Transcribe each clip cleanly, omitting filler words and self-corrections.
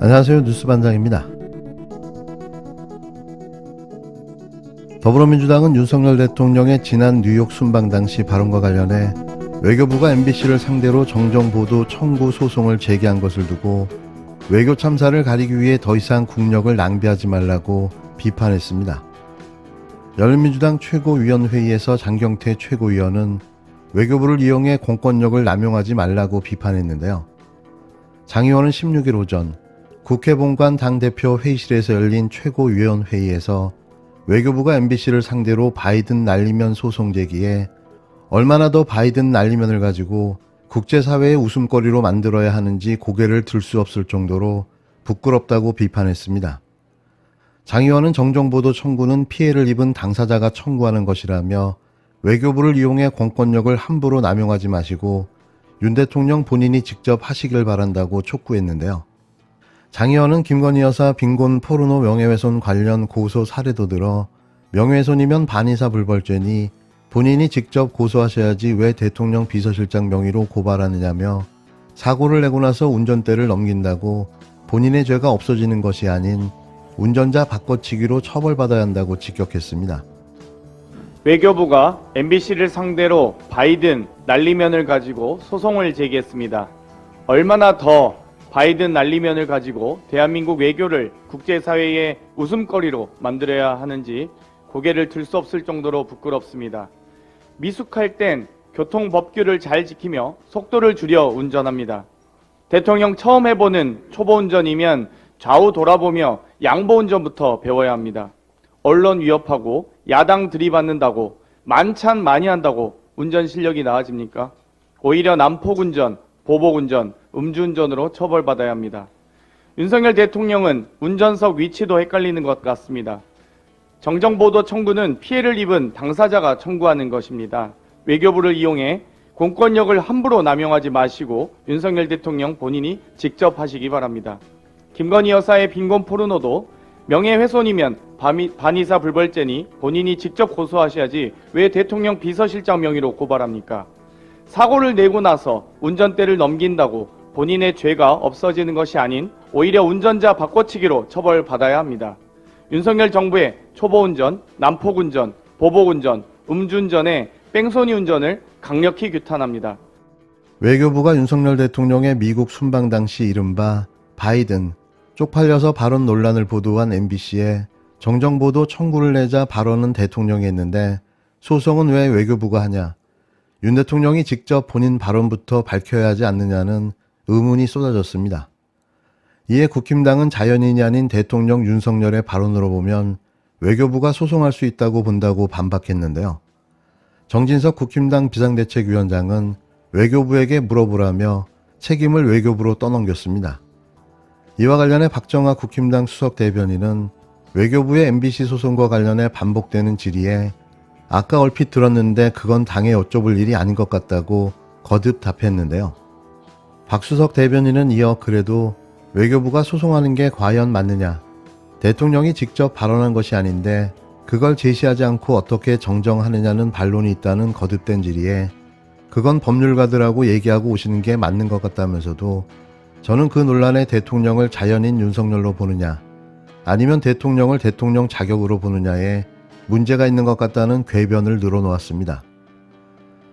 안녕하세요. 뉴스반장입니다. 더불어민주당은 윤석열 대통령의 지난 뉴욕 순방 당시 발언과 관련해 외교부가 MBC를 상대로 정정보도 청구 소송을 제기한 것을 두고 외교 참사를 가리기 위해 더 이상 국력을 낭비하지 말라고 비판했습니다. 열린민주당 최고위원회의에서 장경태 최고위원은 외교부를 이용해 공권력을 남용하지 말라고 비판했는데요. 장 의원은 16일 오전 국회 본관 당대표 회의실에서 열린 최고위원회의에서 외교부가 MBC를 상대로 바이든 날리면 소송 제기에 얼마나 더 바이든 날리면을 가지고 국제사회의 웃음거리로 만들어야 하는지 고개를 들 수 없을 정도로 부끄럽다고 비판했습니다. 장 의원은 정정보도 청구는 피해를 입은 당사자가 청구하는 것이라며 외교부를 이용해 공권력을 함부로 남용하지 마시고 윤 대통령 본인이 직접 하시길 바란다고 촉구했는데요. 장 의원은 김건희 여사 빈곤 포르노 명예훼손 관련 고소 사례도 들어 명예훼손이면 반의사 불벌죄니 본인이 직접 고소하셔야지 왜 대통령 비서실장 명의로 고발하느냐며 사고를 내고 나서 운전대를 넘긴다고 본인의 죄가 없어지는 것이 아닌 운전자 바꿔치기로 처벌받아야 한다고 직격했습니다. 외교부가 MBC를 상대로 바이든 날리면을 가지고 소송을 제기했습니다. 얼마나 더 바이든 날리면을 가지고 대한민국 외교를 국제사회의 웃음거리로 만들어야 하는지 고개를 들 수 없을 정도로 부끄럽습니다. 미숙할 땐 교통법규를 잘 지키며 속도를 줄여 운전합니다. 대통령 처음 해보는 초보 운전이면 좌우 돌아보며 양보 운전부터 배워야 합니다. 언론 위협하고 야당 들이받는다고 만찬 많이 한다고 운전 실력이 나아집니까? 오히려 난폭운전, 보복운전, 음주운전으로 처벌받아야 합니다. 윤석열 대통령은 운전석 위치도 헷갈리는 것 같습니다. 정정보도 청구는 피해를 입은 당사자가 청구하는 것입니다. 외교부를 이용해 공권력을 함부로 남용하지 마시고 윤석열 대통령 본인이 직접 하시기 바랍니다. 김건희 여사의 빈곤 포르노도 명예훼손이면 반의사 불벌죄니 본인이 직접 고소하셔야지 왜 대통령 비서실장 명의로 고발합니까? 사고를 내고 나서 운전대를 넘긴다고 본인의 죄가 없어지는 것이 아닌 오히려 운전자 바꿔치기로 처벌받아야 합니다. 윤석열 정부의 초보운전, 난폭운전, 보복운전, 음주운전에 뺑소니 운전을 강력히 규탄합니다. 외교부가 윤석열 대통령의 미국 순방 당시 이른바 바이든 쪽팔려서 발언 논란을 보도한 MBC에 정정보도 청구를 내자 발언은 대통령이 했는데 소송은 왜 외교부가 하냐? 윤 대통령이 직접 본인 발언부터 밝혀야 하지 않느냐는 의문이 쏟아졌습니다. 이에 국힘당은 자연인이 아닌 대통령 윤석열의 발언으로 보면 외교부가 소송할 수 있다고 본다고 반박했는데요. 정진석 국힘당 비상대책위원장은 외교부에게 물어보라며 책임을 외교부로 떠넘겼습니다. 이와 관련해 박정아 국힘당 수석 대변인은 외교부의 MBC 소송과 관련해 반복되는 질의에 아까 얼핏 들었는데 그건 당에 여쭤볼 일이 아닌 것 같다고 거듭 답했는데요. 박수석 대변인은 이어 그래도 외교부가 소송하는 게 과연 맞느냐? 대통령이 직접 발언한 것이 아닌데 그걸 제시하지 않고 어떻게 정정하느냐는 반론이 있다는 거듭된 질의에 그건 법률가들하고 얘기하고 오시는 게 맞는 것 같다면서도 저는 그 논란에 대통령을 자연인 윤석열로 보느냐 아니면 대통령을 대통령 자격으로 보느냐에 문제가 있는 것 같다는 궤변을 늘어놓았습니다.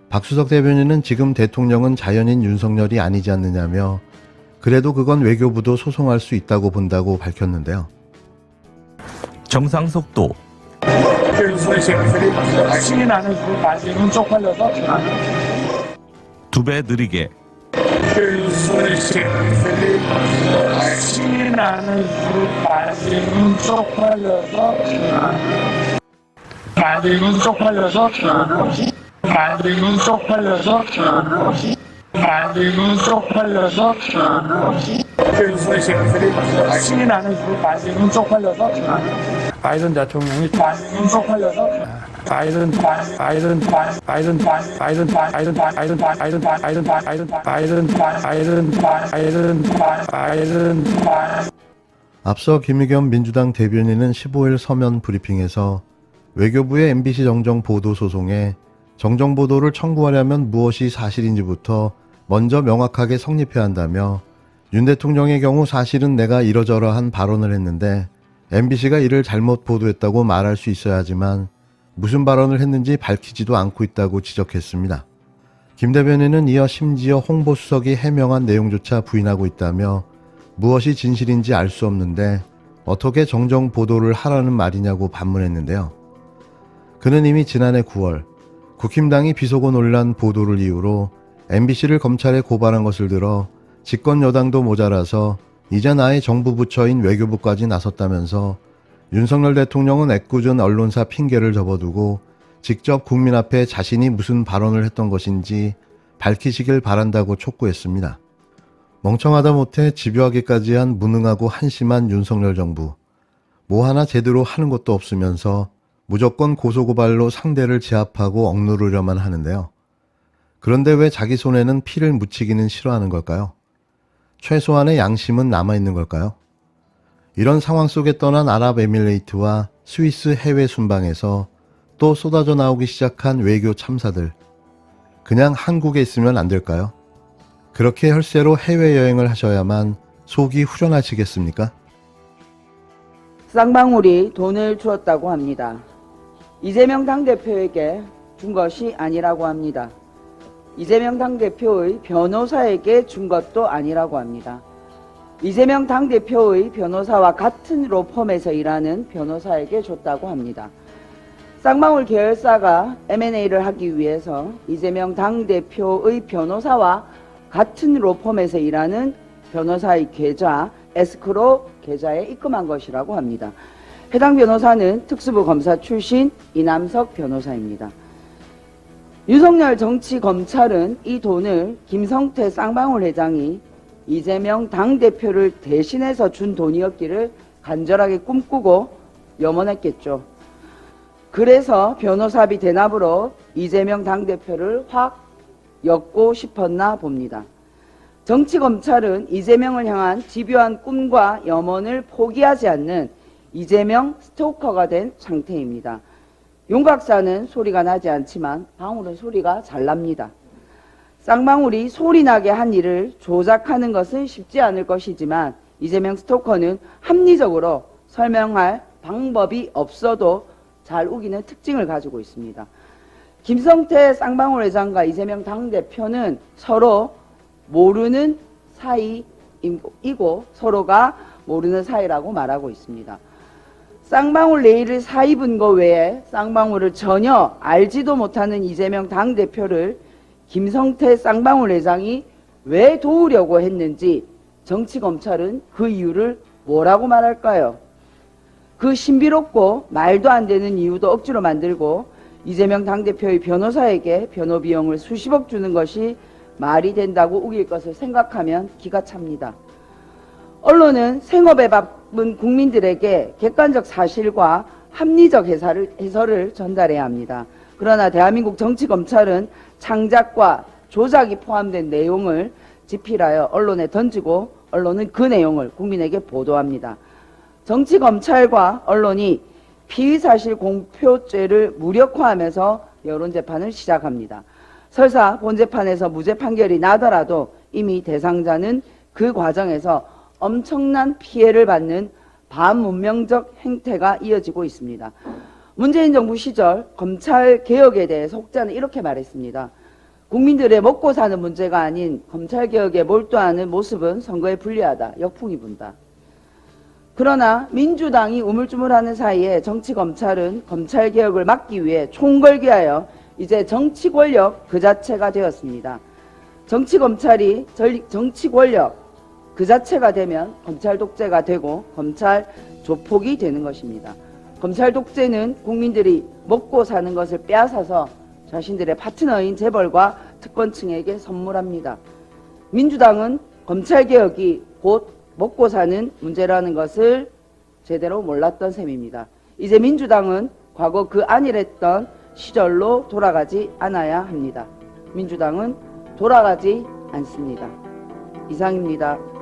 박수석 대변인은 지금 대통령은 자연인 윤석열이 아니지 않느냐며 그래도 그건 외교부도 소송할 수 있다고 본다고 밝혔는데요. 정상속도 시민하는 그 말씀은 쪽팔려서 2배 느리게 시민하는 그 말씀은 쪽팔려서 말씀은 쪽팔려서 말씀은 쪽팔려서 말씀은 쪽팔려서 시민하는 그 말씀은 쪽팔려서 바이든 대통령이 말씀은 쪽팔려서 앞서 김의겸 민주당 대변인은 15일 서면 브리핑에서 외교부의 MBC 정정보도 소송에 정정보도를 청구하려면 무엇이 사실인지부터 먼저 명확하게 성립해야 한다며 윤 대통령의 경우 사실은 내가 이러저러한 발언을 했는데 MBC가 이를 잘못 보도했다고 말할 수 있어야 하지만 무슨 발언을 했는지 밝히지도 않고 있다고 지적했습니다. 김 대변인은 이어 심지어 홍보수석이 해명한 내용조차 부인하고 있다며 무엇이 진실인지 알 수 없는데 어떻게 정정 보도를 하라는 말이냐고 반문했는데요. 그는 이미 지난해 9월 국힘당이 비속어 논란 보도를 이유로 MBC를 검찰에 고발한 것을 들어 집권 여당도 모자라서 이제 나의 정부 부처인 외교부까지 나섰다면서 윤석열 대통령은 애꿎은 언론사 핑계를 접어두고 직접 국민 앞에 자신이 무슨 발언을 했던 것인지 밝히시길 바란다고 촉구했습니다. 멍청하다 못해 집요하기까지 한 무능하고 한심한 윤석열 정부. 뭐 하나 제대로 하는 것도 없으면서 무조건 고소고발로 상대를 제압하고 억누르려만 하는데요. 그런데 왜 자기 손에는 피를 묻히기는 싫어하는 걸까요? 최소한의 양심은 남아있는 걸까요? 이런 상황 속에 떠난 아랍에미레이트와 스위스 해외 순방에서 또 쏟아져 나오기 시작한 외교 참사들. 그냥 한국에 있으면 안 될까요? 그렇게 혈세로 해외여행을 하셔야만 속이 후련하시겠습니까? 쌍방울이 돈을 주었다고 합니다. 이재명 당대표에게 준 것이 아니라고 합니다. 이재명 당대표의 변호사에게 준 것도 아니라고 합니다. 이재명 당대표의 변호사와 같은 로펌에서 일하는 변호사에게 줬다고 합니다. 쌍방울 계열사가 M&A를 하기 위해서 이재명 당대표의 변호사와 같은 로펌에서 일하는 변호사의 계좌, 에스크로 계좌에 입금한 것이라고 합니다. 해당 변호사는 특수부 검사 출신 이남석 변호사입니다. 윤석열 정치검찰은 이 돈을 김성태 쌍방울 회장이 이재명 당대표를 대신해서 준 돈이었기를 간절하게 꿈꾸고 염원했겠죠. 그래서 변호사비 대납으로 이재명 당대표를 확 엮고 싶었나 봅니다. 정치검찰은 이재명을 향한 집요한 꿈과 염원을 포기하지 않는 이재명 스토커가 된 상태입니다. 용 박사는 소리가 나지 않지만 방울은 소리가 잘 납니다. 쌍방울이 소리나게 한 일을 조작하는 것은 쉽지 않을 것이지만 이재명 스토커는 합리적으로 설명할 방법이 없어도 잘 우기는 특징을 가지고 있습니다. 김성태 쌍방울 회장과 이재명 당대표는 서로 모르는 사이이고 서로가 모르는 사이라고 말하고 있습니다. 쌍방울 내일을 사입은 거 외에 쌍방울을 전혀 알지도 못하는 이재명 당대표를 김성태 쌍방울 회장이 왜 도우려고 했는지 정치검찰은 그 이유를 뭐라고 말할까요? 그 신비롭고 말도 안 되는 이유도 억지로 만들고 이재명 당대표의 변호사에게 변호 비용을 수십억 주는 것이 말이 된다고 우길 것을 생각하면 기가 찹니다. 언론은 생업에 바쁜 국민들에게 객관적 사실과 합리적 해설을 전달해야 합니다. 그러나 대한민국 정치검찰은 창작과 조작이 포함된 내용을 집필하여 언론에 던지고 언론은 그 내용을 국민에게 보도합니다. 정치검찰과 언론이 피의사실 공표죄를 무력화하면서 여론재판을 시작합니다. 설사 본재판에서 무죄 판결이 나더라도 이미 대상자는 그 과정에서 엄청난 피해를 받는 반문명적 행태가 이어지고 있습니다. 문재인 정부 시절 검찰개혁에 대해 혹자는 이렇게 말했습니다. 국민들의 먹고 사는 문제가 아닌 검찰개혁에 몰두하는 모습은 선거에 불리하다. 역풍이 분다. 그러나 민주당이 우물쭈물하는 사이에 정치검찰은 검찰개혁을 막기 위해 총궐기하여 이제 정치권력 그 자체가 되었습니다. 정치검찰이 정치권력 그 자체가 되면 검찰 독재가 되고 검찰 조폭이 되는 것입니다. 검찰 독재는 국민들이 먹고 사는 것을 빼앗아서 자신들의 파트너인 재벌과 특권층에게 선물합니다. 민주당은 검찰개혁이 곧 먹고 사는 문제라는 것을 제대로 몰랐던 셈입니다. 이제 민주당은 과거 그 안일했던 시절로 돌아가지 않아야 합니다. 민주당은 돌아가지 않습니다. 이상입니다.